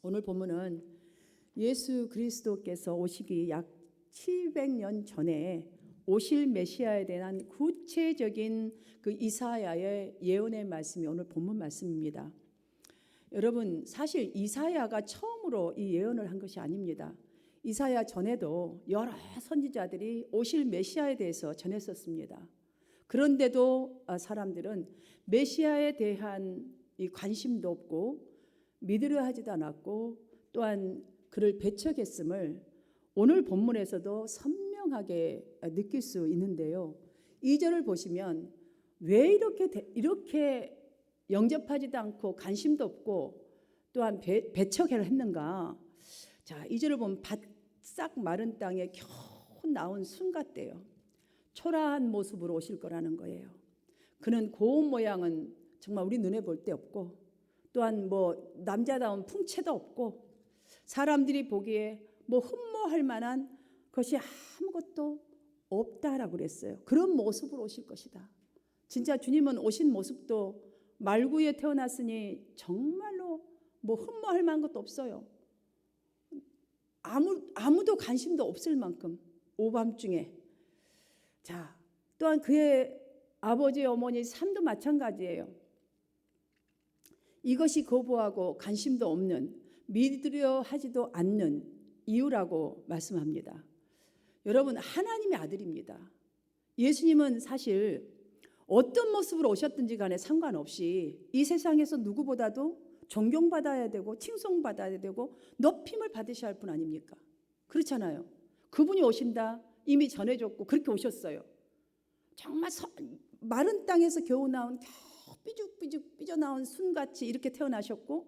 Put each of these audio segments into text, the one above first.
오늘 본문은 예수 그리스도께서 오시기 약 700년 전에 오실 메시아에 대한 구체적인 그 이사야의 예언의 말씀이 오늘 본문 말씀입니다. 여러분, 사실 이사야가 처음으로 이 예언을 한 것이 아닙니다. 이사야 전에도 여러 선지자들이 오실 메시아에 대해서 전했었습니다. 그런데도 사람들은 메시아에 대한 이 관심도 없고 믿으려 하지도 않았고 또한 그를 배척했음을 오늘 본문에서도 선명하게 느낄 수 있는데요. 2절을 보시면 왜 이렇게 영접하지도 않고 관심도 없고 또한 배척을 했는가? 자, 2절을 보면 바싹 마른 땅에 겨우 나온 순 같대요. 초라한 모습으로 오실 거라는 거예요. 그는 고운 모양은 정말 우리 눈에 볼 데 없고 또한 뭐 남자다운 풍채도 없고 사람들이 보기에 뭐 흠모할 만한 것이 아무것도 없다라고 그랬어요. 그런 모습으로 오실 것이다. 진짜 주님은 오신 모습도 말구에 태어났으니 정말로 뭐 흠모할 만한 것도 없어요. 아무도 관심도 없을 만큼 오밤중에. 자, 또한 그의 아버지 어머니 삶도 마찬가지예요. 이것이 거부하고 관심도 없는, 믿으려 하지도 않는 이유라고 말씀합니다. 여러분, 하나님의 아들입니다. 예수님은 사실 어떤 모습으로 오셨든지 간에 상관없이 이 세상에서 누구보다도 존경받아야 되고 칭송받아야 되고 높임을 받으셔야 할 분 아닙니까? 그렇잖아요. 그분이 오신다 이미 전해줬고 그렇게 오셨어요. 정말 마른 땅에서 겨우 나온 삐죽삐죽 삐져나온 순같이 이렇게 태어나셨고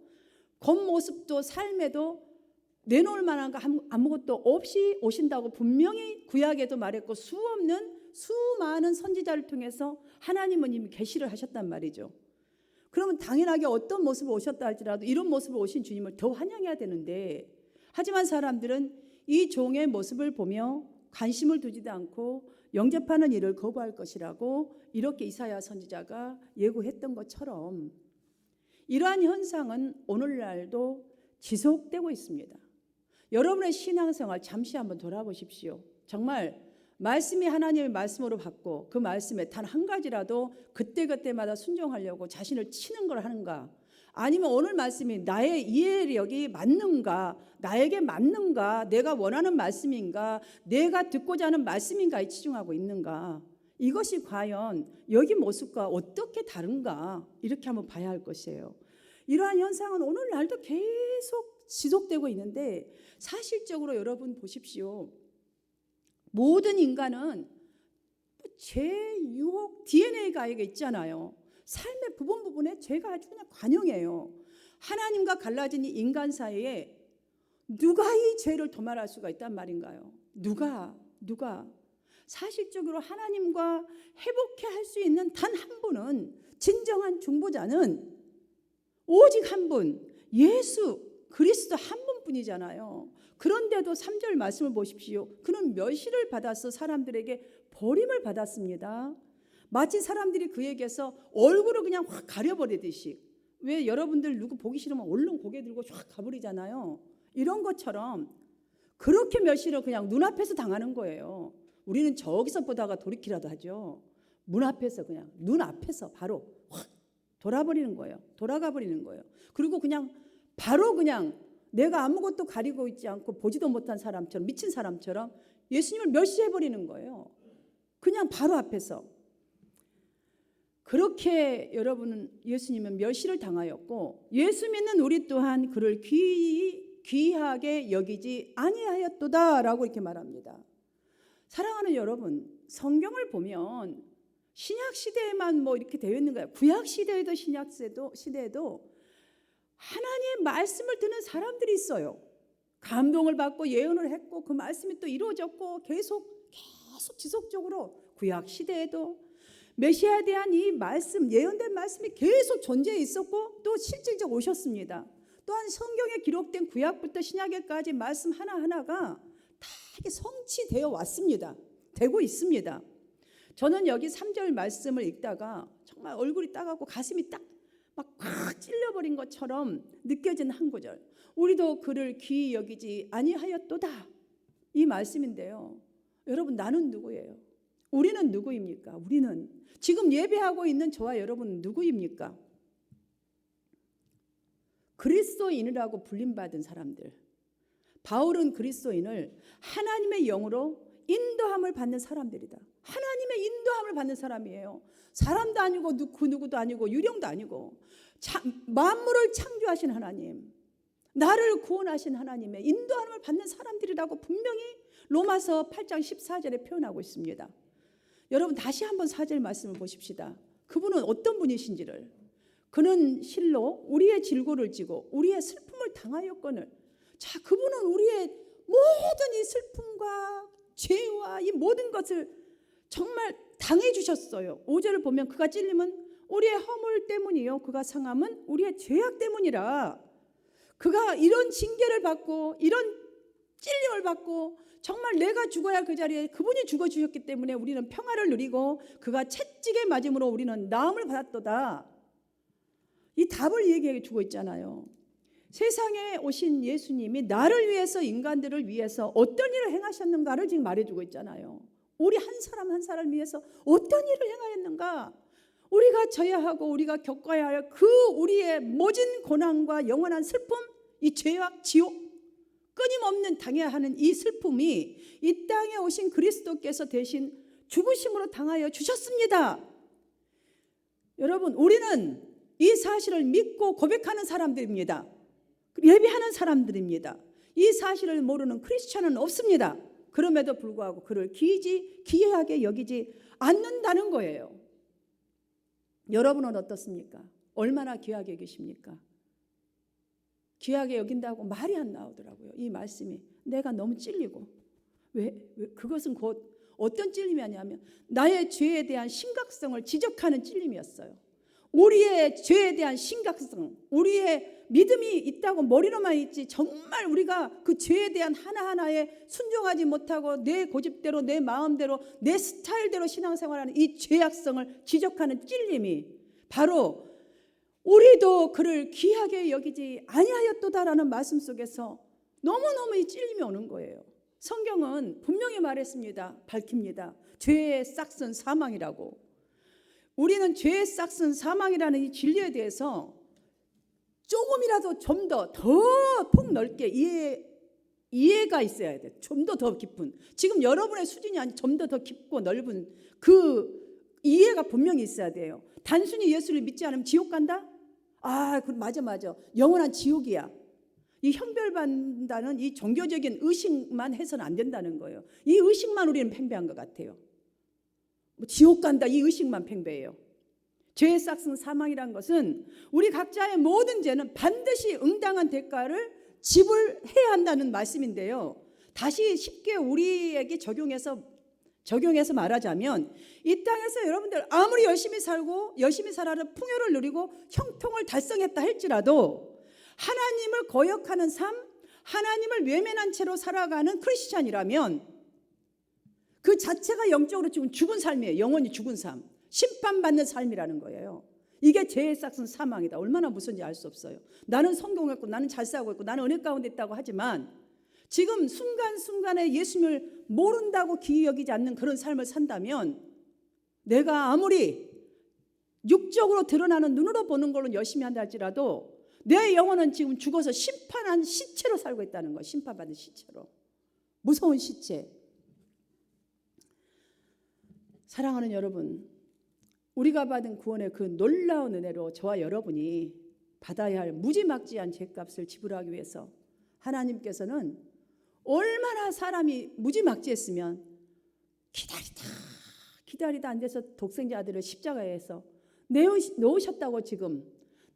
겉모습도 삶에도 내놓을 만한 거 아무것도 없이 오신다고 분명히 구약에도 말했고 수많은 선지자를 통해서 하나님은 이미 계시를 하셨단 말이죠. 그러면 당연하게 어떤 모습으로 오셨다 할지라도 이런 모습으로 오신 주님을 더 환영해야 되는데 하지만 사람들은 이 종의 모습을 보며 관심을 두지도 않고 영접하는 일을 거부할 것이라고 이렇게 이사야 선지자가 예고했던 것처럼 이러한 현상은 오늘날도 지속되고 있습니다. 여러분의 신앙생활 잠시 한번 돌아보십시오. 정말 말씀이 하나님의 말씀으로 받고 그 말씀에 단 한 가지라도 그때그때마다 순종하려고 자신을 치는 걸 하는가? 아니면 오늘 말씀이 나의 이해력이 맞는가? 나에게 맞는가? 내가 원하는 말씀인가? 내가 듣고자 하는 말씀인가에 치중하고 있는가? 이것이 과연 여기 모습과 어떻게 다른가? 이렇게 한번 봐야 할 것이에요. 이러한 현상은 오늘날도 계속 지속되고 있는데 사실적으로 여러분 보십시오. 모든 인간은 죄, 유혹, DNA가 있잖아요. 삶의 부분에 죄가 아주 그냥 관용해요. 하나님과 갈라진 이 인간 사이에 누가 이 죄를 도말할 수가 있단 말인가요? 누가? 사실적으로 하나님과 회복해 할 수 있는 단 한 분은 진정한 중보자는 오직 한 분, 예수 그리스도 한 분뿐이잖아요. 그런데도 3절 말씀을 보십시오. 그는 멸시를 받아서 사람들에게 버림을 받았습니다. 마치 사람들이 그에게서 얼굴을 그냥 확 가려버리듯이 왜 여러분들 누구 보기 싫으면 얼른 고개 들고 확 가버리잖아요. 이런 것처럼 그렇게 멸시를 그냥 눈앞에서 당하는 거예요. 우리는 저기서 보다가 돌이키라도 하죠. 문 앞에서 그냥 눈앞에서 바로 확 돌아가 버리는 거예요. 그리고 그냥 바로 그냥 내가 아무것도 가리고 있지 않고 보지도 못한 사람처럼 미친 사람처럼 예수님을 멸시해버리는 거예요. 그냥 바로 앞에서. 그렇게 여러분은 예수님은 멸시를 당하였고 예수 믿는 우리 또한 그를 귀하게 여기지 아니하였도다라고 이렇게 말합니다. 사랑하는 여러분, 성경을 보면 신약 시대에만 뭐 이렇게 되어 있는 거예요. 구약 시대에도 신약 시대에도 하나님의 말씀을 듣는 사람들이 있어요. 감동을 받고 예언을 했고 그 말씀이 또 이루어졌고 계속 지속적으로 구약 시대에도 메시아에 대한 이 말씀, 예언된 말씀이 계속 존재해 있었고 또 실질적으로 오셨습니다. 또한 성경에 기록된 구약부터 신약에까지 말씀 하나하나가 다 이렇게 성취되어 왔습니다. 되고 있습니다. 저는 여기 3절 말씀을 읽다가 정말 얼굴이 따갑고 가슴이 딱 막 꽉 찔려버린 것처럼 느껴진 한 구절. 우리도 그를 귀히 여기지 아니하였도다. 이 말씀인데요. 여러분, 나는 누구예요? 우리는 누구입니까? 우리는 지금 예배하고 있는 저와 여러분은 누구입니까? 그리스도인이라고 불림받은 사람들. 바울은 그리스도인을 하나님의 영으로 인도함을 받는 사람들이다. 하나님의 인도함을 받는 사람이에요. 사람도 아니고 그 누구도 아니고 유령도 아니고 만물을 창조하신 하나님, 나를 구원하신 하나님의 인도함을 받는 사람들이라고 분명히 로마서 8장 14절에 표현하고 있습니다. 여러분, 다시 한번 4절 말씀을 보십시다. 그분은 어떤 분이신지를. 그는 실로 우리의 질고를 지고 우리의 슬픔을 당하였거늘. 자, 그분은 우리의 모든 이 슬픔과 죄와 이 모든 것을 정말 당해 주셨어요. 5절을 보면 그가 찔림은 우리의 허물 때문이요 그가 상함은 우리의 죄악 때문이라. 그가 이런 징계를 받고 이런 찔림을 받고 정말 내가 죽어야 할 그 자리에 그분이 죽어주셨기 때문에 우리는 평화를 누리고 그가 채찍에 맞음으로 우리는 나음을 받았도다. 이 답을 얘기해 주고 있잖아요. 세상에 오신 예수님이 나를 위해서, 인간들을 위해서 어떤 일을 행하셨는가를 지금 말해주고 있잖아요. 우리 한 사람 한 사람을 위해서 어떤 일을 행하였는가, 우리가 져야 하고 우리가 겪어야 할 그 우리의 모진 고난과 영원한 슬픔, 이 죄악, 지옥, 끊임없는 당해야 하는 이 슬픔이 이 땅에 오신 그리스도께서 대신 죽으심으로 당하여 주셨습니다. 여러분, 우리는 이 사실을 믿고 고백하는 사람들입니다. 예배하는 사람들입니다. 이 사실을 모르는 크리스찬은 없습니다. 그럼에도 불구하고 그를 기이하게 여기지 않는다는 거예요. 여러분은 어떻습니까? 얼마나 귀하게 여기십니까? 귀하게 여긴다고 말이 안 나오더라고요. 이 말씀이 내가 너무 찔리고. 왜? 그것은 곧 어떤 찔림이었냐면 나의 죄에 대한 심각성을 지적하는 찔림이었어요. 우리의 죄에 대한 심각성, 우리의 믿음이 있다고 머리로만 있지 정말 우리가 그 죄에 대한 하나하나에 순종하지 못하고 내 고집대로, 내 마음대로, 내 스타일대로 신앙생활하는 이 죄악성을 지적하는 찔림이 바로 우리도 그를 귀하게 여기지 아니하였도다라는 말씀 속에서 너무너무 이 찔림이 오는 거예요. 성경은 분명히 말했습니다. 밝힙니다. 죄의 싹은 사망이라고. 우리는 죄의 싹은 사망이라는 이 진리에 대해서 조금이라도 좀 더 폭넓게 이해가 있어야 돼. 좀 더 깊은. 지금 여러분의 수준이 아니 좀 더 깊고 넓은 그 이해가 분명히 있어야 돼요. 단순히 예수를 믿지 않으면 지옥 간다? 아, 맞아. 영원한 지옥이야. 이 형별받는다는 이 종교적인 의식만 해서는 안 된다는 거예요. 이 의식만 우리는 팽배한 것 같아요. 지옥 간다, 이 의식만 팽배해요. 죄의 싹은 사망이란 것은 우리 각자의 모든 죄는 반드시 응당한 대가를 지불해야 한다는 말씀인데요. 다시 쉽게 우리에게 적용해서 말하자면 이 땅에서 여러분들 아무리 열심히 살아서 풍요를 누리고 형통을 달성했다 할지라도 하나님을 거역하는 삶, 하나님을 외면한 채로 살아가는 크리스찬이라면 그 자체가 영적으로 지금 죽은 삶이에요. 영원히 죽은 삶, 심판받는 삶이라는 거예요. 이게 죄의 싹은 사망이다. 얼마나 무서운지 알 수 없어요. 나는 성공했고 나는 잘 싸고 있고 나는 은혜 가운데 있다고 하지만 지금 순간순간에 예수님을 모른다고 기이 여기지 않는 그런 삶을 산다면 내가 아무리 육적으로 드러나는 눈으로 보는 걸로 열심히 한다 할지라도 내 영혼은 지금 죽어서 심판한 시체로 살고 있다는 거예요. 심판받은 시체로. 무서운 시체. 사랑하는 여러분, 우리가 받은 구원의 그 놀라운 은혜로 저와 여러분이 받아야 할 무지막지한 죄값을 지불하기 위해서 하나님께서는 얼마나 사람이 무지막지했으면 기다리다 안 돼서 독생자 아들을 십자가에서 내어놓으셨다고 지금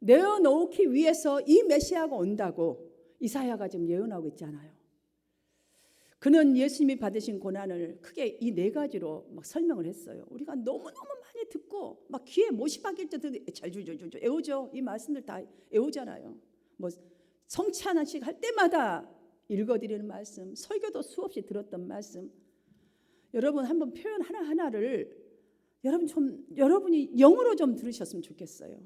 내어놓기 위해서 이 메시아가 온다고 이사야가 지금 예언하고 있잖아요. 그는 예수님이 받으신 고난을 크게 이 네 가지로 막 설명을 했어요. 우리가 너무너무 많이 듣고 막 귀에 못이 박힐 때 잘줄줄줄 애우죠. 이 말씀들 다 애우잖아요. 뭐 성찬식 할 때마다 읽어드리는 말씀, 설교도 수없이 들었던 말씀. 여러분 한번 표현 하나하나를 여러분이 영어로 좀 들으셨으면 좋겠어요.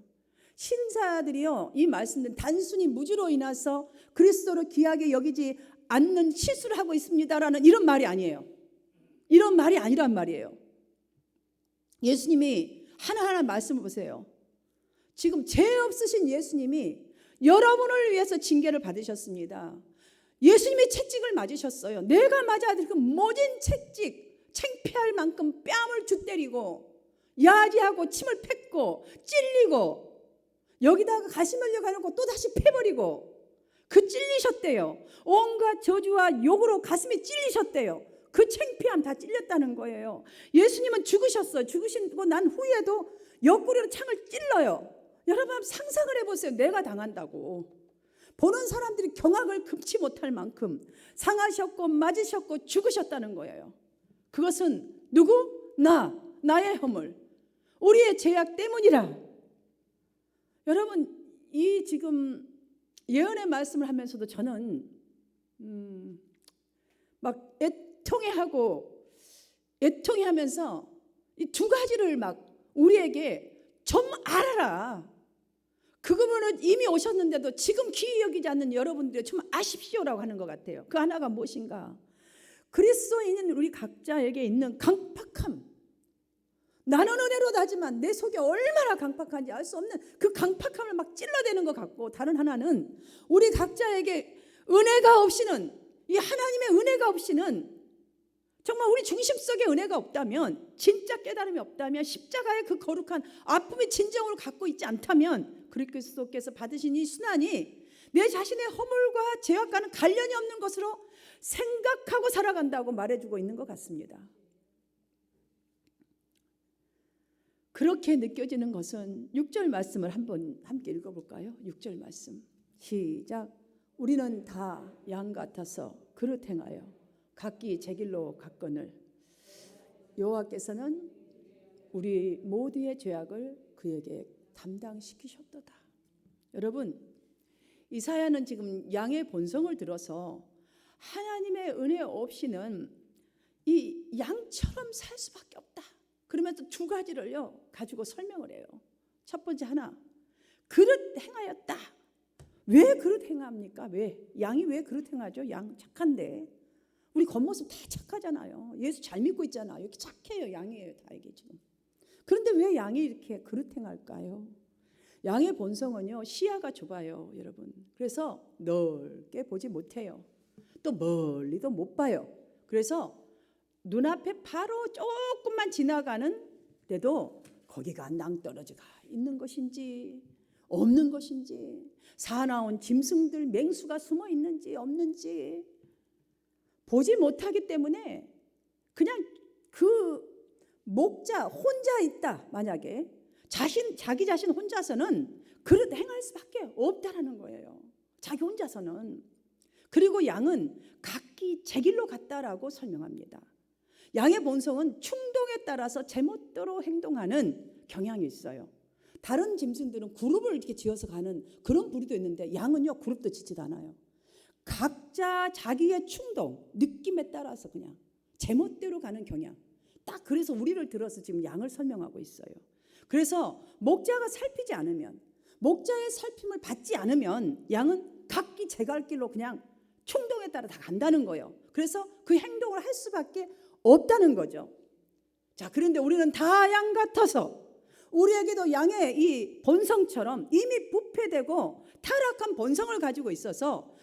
신사들이요, 이 말씀은 단순히 무지로 인해서 그리스도를 귀하게 여기지 않는 실수를 하고 있습니다라는 이런 말이 아니에요. 이런 말이 아니란 말이에요. 예수님이 하나하나 말씀을 보세요. 지금 죄 없으신 예수님이 여러분을 위해서 징계를 받으셨습니다. 예수님이 채찍을 맞으셨어요. 내가 맞아야 될 그 모진 채찍, 창피할 만큼 뺨을 주때리고 야지하고 침을 뱉고 찔리고 여기다가 가시 멀려가놓고 또다시 패버리고 그 찔리셨대요. 온갖 저주와 욕으로 가슴이 찔리셨대요. 그 창피함 다 찔렸다는 거예요. 예수님은 죽으셨어요. 죽으시고 난 후에도 옆구리로 창을 찔러요. 여러분 한번 상상을 해보세요. 내가 당한다고. 보는 사람들이 경악을 금치 못할 만큼 상하셨고 맞으셨고 죽으셨다는 거예요. 그것은 누구? 나의 허물, 우리의 죄악 때문이라. 여러분 이 지금 예언의 말씀을 하면서도 저는 막 애통해하면서 이 두 가지를 막 우리에게 좀 알아라. 그분은 이미 오셨는데도 지금 귀히 여기지 않는 여러분들이 좀 아십시오라고 하는 것 같아요. 그 하나가 무엇인가? 그리스도인인 우리 각자에게 있는 강팍함. 나는 은혜로다지만 내 속에 얼마나 강팍한지 알 수 없는 그 강팍함을 막 찔러대는 것 같고, 다른 하나는 우리 각자에게 은혜가 없이는, 이 하나님의 은혜가 없이는, 정말 우리 중심 속에 은혜가 없다면, 진짜 깨달음이 없다면, 십자가의 그 거룩한 아픔의 진정을 갖고 있지 않다면 그리스도께서 받으신 이 순환이 내 자신의 허물과 죄악과는 관련이 없는 것으로 생각하고 살아간다고 말해주고 있는 것 같습니다. 그렇게 느껴지는 것은 6절 말씀을 한번 함께 읽어볼까요? 6절 말씀 시작. 우리는 다 양 같아서 그릇 행하여 각기 제 길로 갔거늘 여호와께서는 우리 모두의 죄악을 그에게 담당시키셨도다. 여러분 이사야는 지금 양의 본성을 들어서 하나님의 은혜 없이는 이 양처럼 살 수밖에 없다. 그러면서 두 가지를요 가지고 설명을 해요. 첫 번째 하나, 그릇 행하였다. 왜 그릇 행합니까? 왜? 양이 왜 그릇 행하죠? 양 착한데. 우리 겉모습 다 착하잖아요. 예수 잘 믿고 있잖아요. 이렇게 착해요. 양이에요. 다 이게 지금. 그런데 왜 양이 이렇게 그릇 행할까요? 양의 본성은요 시야가 좁아요, 여러분. 그래서 넓게 보지 못해요. 또 멀리도 못 봐요. 그래서 눈앞에 바로 조금만 지나가는 데도 거기가 낭떠러지가 있는 것인지 없는 것인지, 사나운 짐승들 맹수가 숨어 있는지 없는지 보지 못하기 때문에 그냥 그 목자 혼자 있다. 만약에 자기 자신 혼자서는 그릇 행할 수밖에 없다라는 거예요. 자기 혼자서는. 그리고 양은 각기 제 길로 갔다라고 설명합니다. 양의 본성은 충동에 따라서 제멋대로 행동하는 경향이 있어요. 다른 짐승들은 그룹을 이렇게 지어서 가는 그런 부류도 있는데 양은요 그룹도 짓지도 않아요. 각자 자기의 충동, 느낌에 따라서 그냥 제멋대로 가는 경향. 딱 그래서 우리를 들어서 지금 양을 설명하고 있어요. 그래서 목자가 살피지 않으면, 목자의 살핌을 받지 않으면 양은 각기 제 갈 길로 그냥 충동에 따라 다 간다는 거예요. 그래서 그 행동을 할 수밖에 없다는 거죠. 자, 그런데 우리는 다 양 같아서 우리에게도 양의 이 본성처럼 이미 부패되고 타락한 본성을 가지고 있어서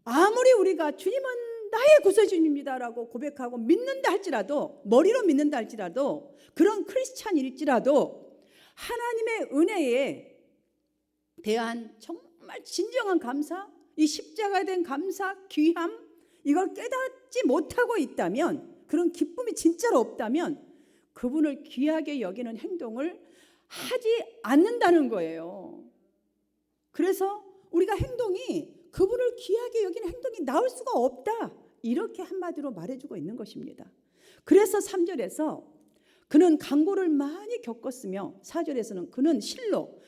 아무리 우리가 주님은 나의 구세주님입니다라고 고백하고 믿는다 할지라도, 머리로 믿는다 할지라도, 그런 크리스찬일지라도 하나님의 은혜에 대한 정말 진정한 감사, 이 십자가에 대한 감사, 귀함, 이걸 깨닫지 못하고 있다면, 그런 기쁨이 진짜로 없다면 그분을 귀하게 여기는 행동을 하지 않는다는 거예요. 그래서 우리가 행동이 그분을 귀하게 여기는 행동이 나올 수가 없다, 이렇게 한마디로 말해주고 있는 것입니다. 그래서 3절에서 그는 강고를 많이 겪었으며 4절에서는 그는 실로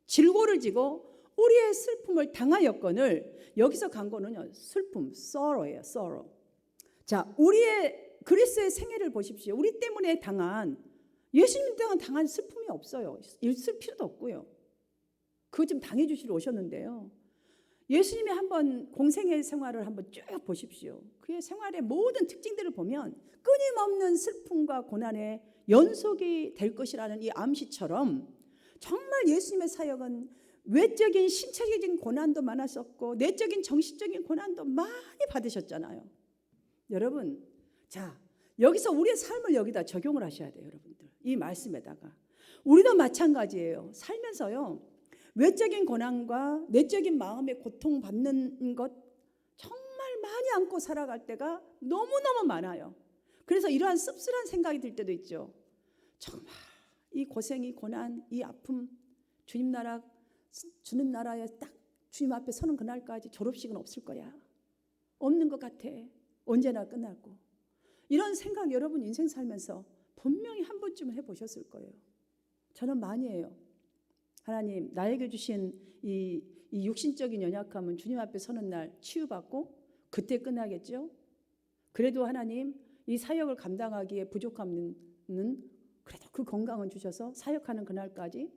질고를 지고 우리의 슬픔을 당하였거늘, 여기서 강고는요 슬픔, sorrow예요. sorrow. 자, 우리의 그리스도의 생애를 보십시오. 우리 때문에 당한, 예수님 때문에 당한 슬픔이 없어요. 있을 필요도 없고요. 그거 좀 당해주시러 오셨는데요. 예수님이 한번 공생의 생활을 한번 쭉 보십시오. 그의 생활의 모든 특징들을 보면 끊임없는 슬픔과 고난의 연속이 될 것이라는 이 암시처럼 정말 예수님의 사역은 외적인 신체적인 고난도 많았었고 내적인 정신적인 고난도 많이 받으셨잖아요. 여러분, 자, 여기서 우리의 삶을 여기다 적용을 하셔야 돼요. 여러분들, 이 말씀에다가 우리도 마찬가지예요. 살면서요, 외적인 고난과 내적인 마음의 고통받는 것 정말 많이 안고 살아갈 때가 너무너무 많아요. 그래서 이러한 씁쓸한 생각이 들 때도 있죠. 정말 이 고생, 이 고난, 이 아픔, 주님 나라에 딱 주님 앞에 서는 그날까지 졸업식은 없을 거야. 없는 것 같아. 언제나 끝나고. 이런 생각 여러분 인생 살면서 분명히 한 번쯤은 해보셨을 거예요. 저는 많이 해요. 하나님, 나에게 주신 이 육신적인 연약함은 주님 앞에 서는 날 치유받고 그때 끝나겠죠. 그래도 하나님, 이 사역을 감당하기에 부족함은 그래도 그 건강은 주셔서 사역하는 그날까지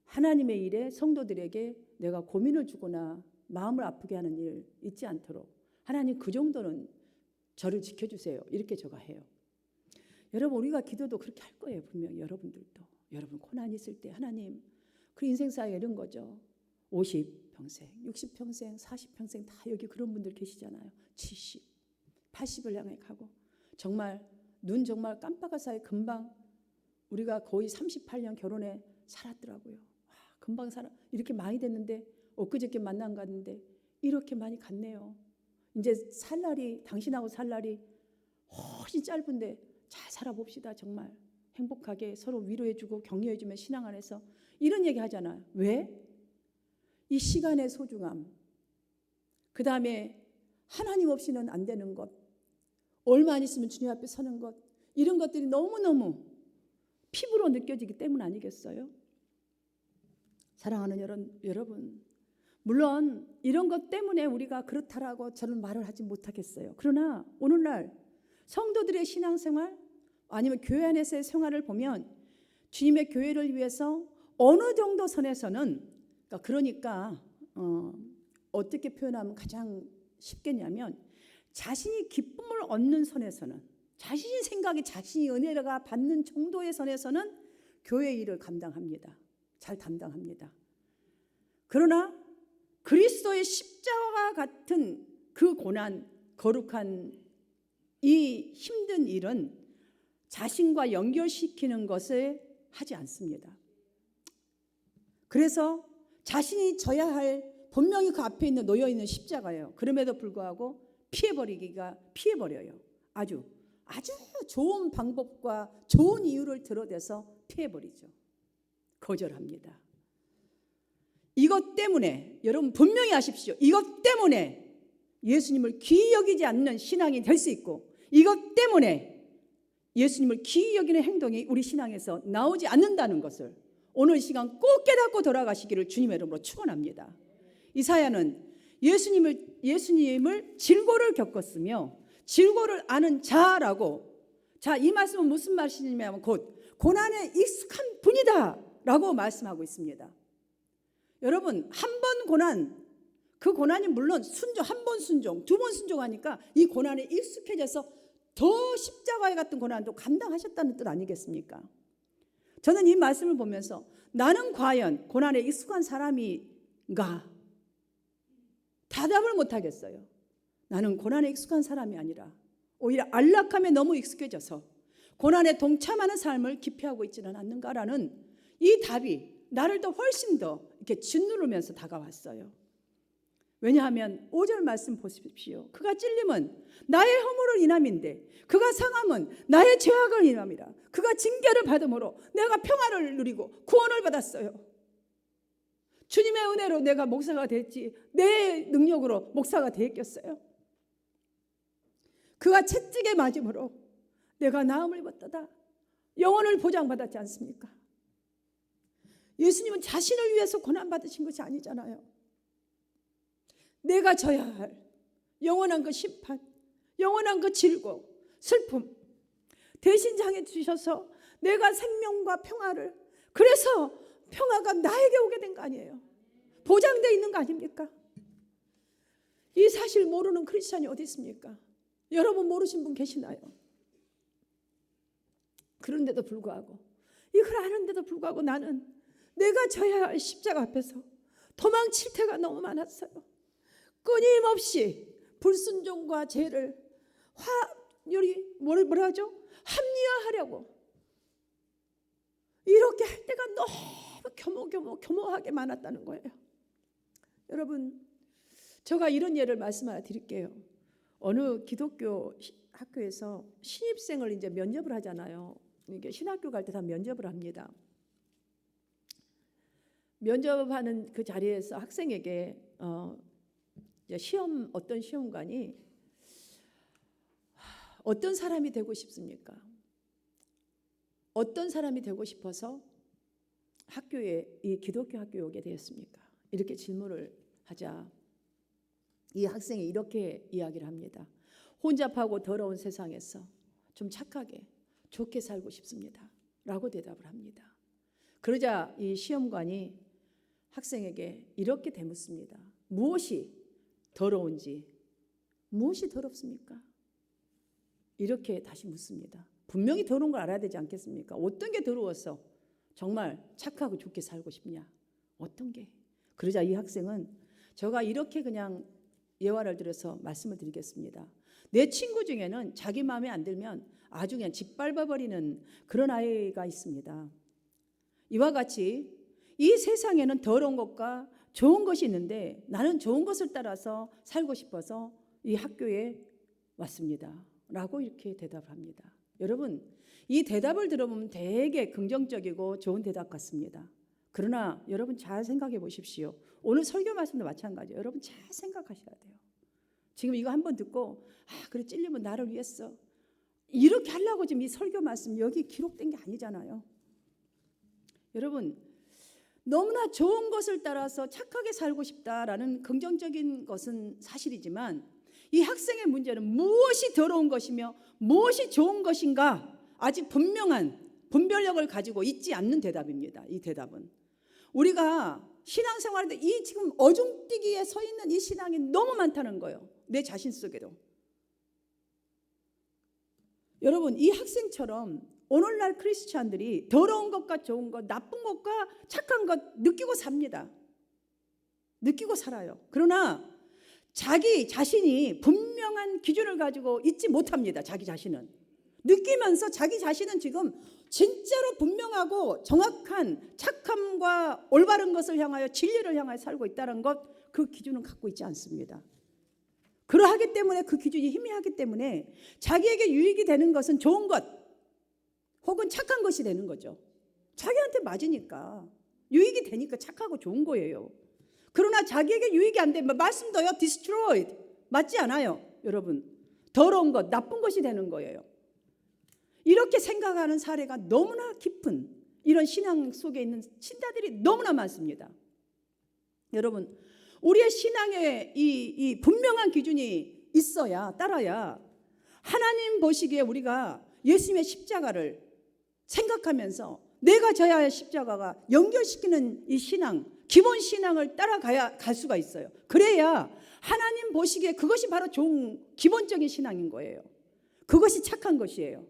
하나님의 일에 성도들에게 내가 고민을 주거나 마음을 아프게 하는 일 있지 않도록 하나님, 그 정도는 저를 지켜주세요. 이렇게 제가 해요. 여러분, 우리가 기도도 그렇게 할 거예요. 분명히 여러분들도. 여러분 고난이 있을 때 하나님, 그 인생사에 이런 거죠. 50평생, 60평생, 40평생 다 여기 그런 분들 계시잖아요. 70, 80을 향해 가고 정말 눈 정말 깜빡할 사이 금방 우리가 거의 38년 결혼에 살았더라고요. 와, 금방 이렇게 많이 됐는데 엊그저께 만난 갔는데 이렇게 많이 갔네요. 이제 살 날이, 당신하고 살 날이 훨씬 짧은데 잘 살아봅시다. 정말 행복하게 서로 위로해주고 격려해주면 신앙 안에서 이런 얘기 하잖아요. 왜? 이 시간의 소중함, 그 다음에 하나님 없이는 안 되는 것, 얼마 안 있으면 주님 앞에 서는 것, 이런 것들이 너무너무 피부로 느껴지기 때문 아니겠어요? 사랑하는 여러분, 물론 이런 것 때문에 우리가 그렇다라고 저는 말을 하지 못하겠어요. 그러나 오늘날 성도들의 신앙생활 아니면 교회 안에서의 생활을 보면 주님의 교회를 위해서 어느 정도 선에서는 그러니까 어떻게 표현하면 가장 쉽겠냐면 자신이 기쁨을 얻는 선에서는 자신이 생각이 자신이 은혜가 받는 정도의 선에서는 교회 일을 감당합니다. 잘 감당합니다. 그러나 그리스도의 십자가와 같은 그 고난, 거룩한 이 힘든 일은 자신과 연결시키는 것을 하지 않습니다. 그래서 자신이 져야 할 분명히 그 앞에 있는 놓여있는 십자가예요. 그럼에도 불구하고 피해버려요. 아주 좋은 방법과 좋은 이유를 들어대서 피해버리죠. 거절합니다. 이것 때문에 여러분 분명히 아십시오. 이것 때문에 예수님을 귀히 여기지 않는 신앙이 될 수 있고 이것 때문에 예수님을 귀히 여기는 행동이 우리 신앙에서 나오지 않는다는 것을 오늘 이 시간 꼭 깨닫고 돌아가시기를 주님의 이름으로 축원합니다. 이사야는 예수님을 질고를 겪었으며 질고를 아는 자라고, 자, 이 말씀은 무슨 말씀이냐면 곧 고난에 익숙한 분이다 라고 말씀하고 있습니다. 여러분, 한 번 고난, 그 고난이 물론 한 번 순종, 두 번 순종하니까 이 고난에 익숙해져서 더 십자가에 같은 고난도 감당하셨다는 뜻 아니겠습니까? 저는 이 말씀을 보면서 나는 과연 고난에 익숙한 사람인가? 대답을 못하겠어요. 나는 고난에 익숙한 사람이 아니라 오히려 안락함에 너무 익숙해져서 고난에 동참하는 삶을 기피하고 있지는 않는가라는 이 답이 나를 더 훨씬 더 이렇게 짓누르면서 다가왔어요. 왜냐하면 5절 말씀 보십시오. 그가 찔림은 나의 허물을 인함인데 그가 상함은 나의 죄악을 인함이라. 그가 징계를 받음으로 내가 평화를 누리고 구원을 받았어요. 주님의 은혜로 내가 목사가 됐지 내 능력으로 목사가 되었겠어요? 그가 채찍에 맞음으로 내가 나음을 입었다. 영혼을 보장받았지 않습니까? 예수님은 자신을 위해서 고난받으신 것이 아니잖아요. 내가 져야 할 영원한 그 심판, 영원한 그 질고 슬픔 대신 장해 주셔서 내가 생명과 평화를, 그래서 평화가 나에게 오게 된 거 아니에요? 보장되어 있는 거 아닙니까? 이 사실 모르는 크리스찬이 어디 있습니까? 여러분 모르신 분 계시나요? 그런데도 불구하고, 이걸 아는데도 불구하고 나는 내가 져야 할 십자가 앞에서 도망칠 때가 너무 많았어요. 끊임없이 불순종과 죄를 뭐라 하죠? 합리화하려고 이렇게 할 때가 너무 교묘하게 많았다는 거예요. 여러분, 제가 이런 예를 말씀 하나 드릴게요. 어느 기독교 학교에서 신입생을 이제 면접을 하잖아요. 이게 신학교 갈 때 다 면접을 합니다. 면접하는 그 자리에서 학생에게 어떤 시험관이 어떤 사람이 되고 싶습니까? 어떤 사람이 되고 싶어서 이 기독교 학교에 오게 되었습니까? 이렇게 질문을 하자 이 학생이 이렇게 이야기를 합니다. 혼잡하고 더러운 세상에서 좀 착하게 좋게 살고 싶습니다 라고 대답을 합니다. 그러자 이 시험관이 학생에게 이렇게 되묻습니다. 무엇이 더러운지, 무엇이 더럽습니까? 이렇게 다시 묻습니다. 분명히 더러운 걸 알아야 되지 않겠습니까? 어떤 게 더러워서 정말 착하고 좋게 살고 싶냐? 어떤 게? 그러자 이 학생은 제가 이렇게 그냥 예화를 들어서 말씀을 드리겠습니다. 내 친구 중에는 자기 마음에 안 들면 아주 그냥 짓밟아버리는 그런 아이가 있습니다. 이와 같이 이 세상에는 더러운 것과 좋은 것이 있는데 나는 좋은 것을 따라서 살고 싶어서 이 학교에 왔습니다 라고 이렇게 대답을 합니다. 여러분, 이 대답을 들어보면 되게 긍정적이고 좋은 대답 같습니다. 그러나 여러분 잘 생각해 보십시오. 오늘 설교 말씀도 마찬가지예요. 여러분 잘 생각하셔야 돼요. 지금 이거 한번 듣고 그래 찔리면 나를 위했어 이렇게 하려고 지금 이 설교 말씀 여기 기록된 게 아니잖아요. 여러분, 너무나 좋은 것을 따라서 착하게 살고 싶다라는 긍정적인 것은 사실이지만 이 학생의 문제는 무엇이 더러운 것이며 무엇이 좋은 것인가 아직 분명한 분별력을 가지고 있지 않는 대답입니다. 이 대답은 우리가 신앙생활할 때 이 지금 어중뛰기에 서 있는 이 신앙이 너무 많다는 거예요. 내 자신 속에도. 여러분, 이 학생처럼 오늘날 크리스찬들이 더러운 것과 좋은 것, 나쁜 것과 착한 것 느끼고 삽니다. 느끼고 살아요. 그러나 자기 자신이 분명한 기준을 가지고 있지 못합니다. 자기 자신은. 느끼면서 자기 자신은 지금 진짜로 분명하고 정확한 착함과 올바른 것을 향하여 진리를 향하여 살고 있다는 것, 그 기준은 갖고 있지 않습니다. 그러하기 때문에 그 기준이 희미하기 때문에 자기에게 유익이 되는 것은 좋은 것 혹은 착한 것이 되는 거죠. 자기한테 맞으니까 유익이 되니까 착하고 좋은 거예요. 그러나 자기에게 유익이 안 되면 말씀도요 destroyed 맞지 않아요. 여러분, 더러운 것, 나쁜 것이 되는 거예요. 이렇게 생각하는 사례가 너무나 깊은 이런 신앙 속에 있는 신자들이 너무나 많습니다. 여러분, 우리의 신앙에 이 분명한 기준이 있어야 따라야 하나님 보시기에 우리가 예수님의 십자가를 생각하면서 내가 져야 할 십자가가 연결시키는 이 신앙, 기본 신앙을 따라가야 갈 수가 있어요. 그래야 하나님 보시기에 그것이 바로 좋은 기본적인 신앙인 거예요. 그것이 착한 것이에요.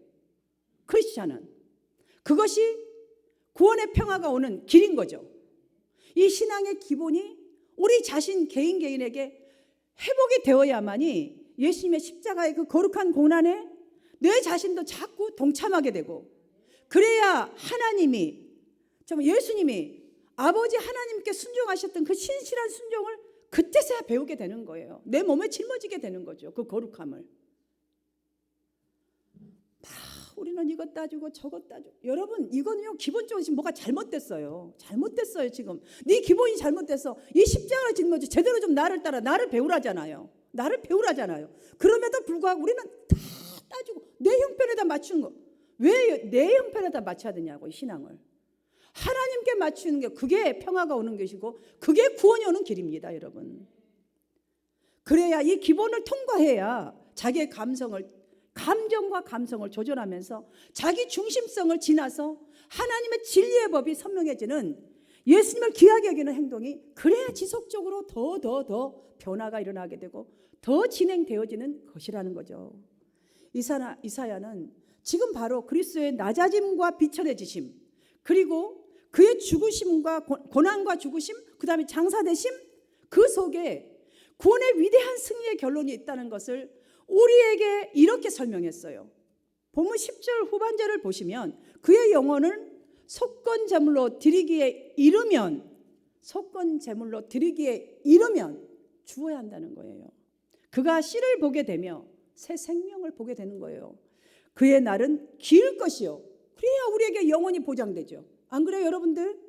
크리스찬은 그것이 구원의 평화가 오는 길인 거죠. 이 신앙의 기본이 우리 자신 개인에게 회복이 되어야만이 예수님의 십자가의 그 거룩한 고난에 내 자신도 자꾸 동참하게 되고, 그래야 하나님이 정말 예수님이 아버지 하나님께 순종하셨던 그 신실한 순종을 그때서야 배우게 되는 거예요. 내 몸에 짊어지게 되는 거죠. 그 거룩함을. 우리는 이것 따지고 저것 따지고. 여러분, 이거는요 기본적으로 지금 뭐가 잘못됐어요. 잘못됐어요. 지금 네 기본이 잘못돼서 이 십자가를 짊어지 제대로 좀 나를 따라 나를 배우라잖아요. 나를 배우라잖아요. 그럼에도 불구하고 우리는 다 따지고 내 형편에다 맞추는 거. 왜 내 형편에다 맞춰야 되냐고. 이 신앙을 하나님께 맞추는 게 그게 평화가 오는 것이고 그게 구원이 오는 길입니다. 여러분, 그래야 이 기본을 통과해야 자기의 감정과 감성을 조절하면서 자기 중심성을 지나서 하나님의 진리의 법이 선명해지는 예수님을 귀하게 여기는 행동이 그래야 지속적으로 더 변화가 일어나게 되고 더 진행되어지는 것이라는 거죠. 이사야는 지금 바로 그리스도의 낮아짐과 비천해지심, 그리고 그의 죽으심과 고난과 죽으심, 그 다음에 장사되심, 그 속에 구원의 위대한 승리의 결론이 있다는 것을 우리에게 이렇게 설명했어요. 본문 10절 후반절을 보시면 그의 영혼을 속건제물로 드리기에 이르면 죽어야 한다는 거예요. 그가 씨를 보게 되며 새 생명을 보게 되는 거예요. 그의 날은 길 것이요, 그래야 우리에게 영원히 보장되죠. 안 그래요, 여러분들?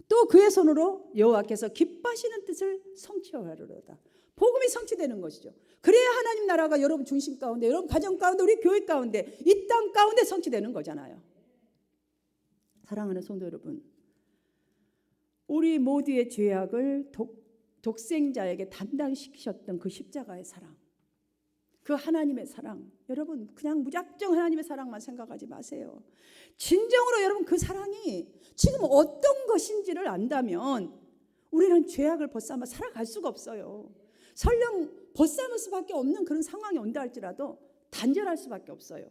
또 그의 손으로 여호와께서 기뻐하시는 뜻을 성취하리로다. 복음이 성취되는 것이죠. 그래야 하나님 나라가 여러분 중심 가운데, 여러분 가정 가운데, 우리 교회 가운데, 이 땅 가운데 성취되는 거잖아요. 사랑하는 성도 여러분, 우리 모두의 죄악을 독생자에게 담당시키셨던 그 십자가의 사랑, 그 하나님의 사랑, 여러분 그냥 무작정 하나님의 사랑만 생각하지 마세요. 진정으로 여러분 그 사랑이 지금 어떤 것인지를 안다면 우리는 죄악을 벗삼아 살아갈 수가 없어요. 설령 벗삼을 수밖에 없는 그런 상황이 온다 할지라도 단절할 수밖에 없어요.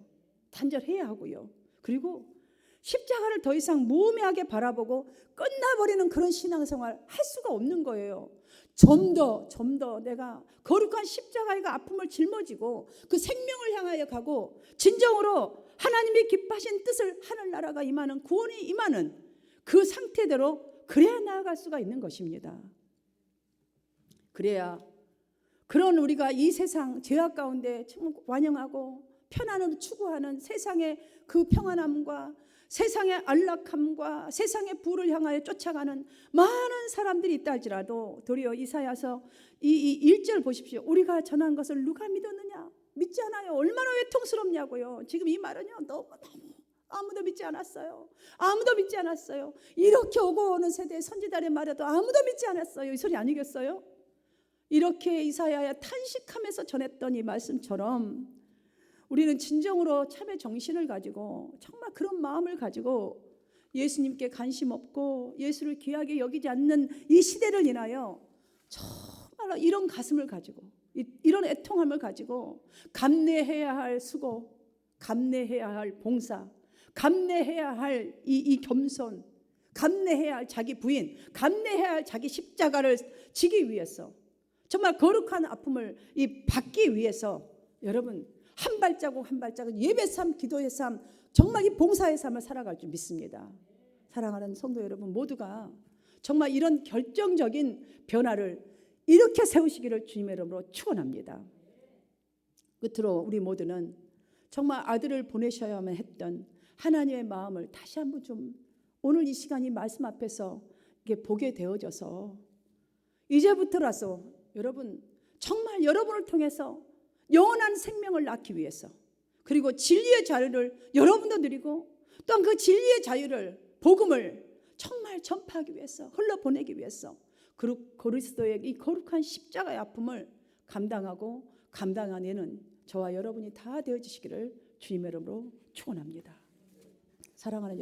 단절해야 하고요. 그리고 십자가를 더 이상 무의미하게 바라보고 끝나버리는 그런 신앙생활 할 수가 없는 거예요. 좀 더 내가 거룩한 십자가의 아픔을 짊어지고 그 생명을 향하여 가고 진정으로 하나님이 기뻐하신 뜻을 하늘나라가 임하는, 구원이 임하는 그 상태대로 그래야 나아갈 수가 있는 것입니다. 그래야 그런 우리가 이 세상 죄악 가운데 완영하고 편안을 추구하는 세상의 그 평안함과 세상의 안락함과 세상의 부를 향하여 쫓아가는 많은 사람들이 있다 할지라도 도리어 이사야서 이 1절 보십시오. 우리가 전한 것을 누가 믿었느냐? 믿지 않아요. 얼마나 외통스럽냐고요. 지금 이 말은요, 너무너무 아무도 믿지 않았어요. 아무도 믿지 않았어요. 이렇게 오고 오는 세대의 선지자의 말에도 아무도 믿지 않았어요. 이 소리 아니겠어요? 이렇게 이사야야 탄식하면서 전했던 이 말씀처럼 우리는 진정으로 참의 정신을 가지고 정말 그런 마음을 가지고 예수님께 관심 없고 예수를 귀하게 여기지 않는 이 시대를 인하여 정말 이런 가슴을 가지고 이런 애통함을 가지고 감내해야 할 수고, 감내해야 할 봉사, 감내해야 할 이 겸손, 감내해야 할 자기 부인, 감내해야 할 자기 십자가를 지기 위해서 정말 거룩한 아픔을 받기 위해서 여러분 한 발자국 한 발자국 예배 삶, 기도의 삶, 정말 이 봉사의 삶을 살아갈 줄 믿습니다. 사랑하는 성도 여러분 모두가 정말 이런 결정적인 변화를 이렇게 세우시기를 주님의 이름으로 축원합니다. 끝으로 우리 모두는 정말 아들을 보내셔야만 했던 하나님의 마음을 다시 한번 좀 오늘 이 시간이 말씀 앞에서 이게 보게 되어져서 이제부터라서 여러분 정말 여러분을 통해서 영원한 생명을 낳기 위해서, 그리고 진리의 자유를 여러분도 누리고 또한 그 진리의 자유를, 복음을 정말 전파하기 위해서, 흘러보내기 위해서 그리스도의 이 거룩한 십자가의 아픔을 감당하고 감당하는 저와 여러분이 다 되어지시기를 주님의 이름으로 축원합니다. 사랑하는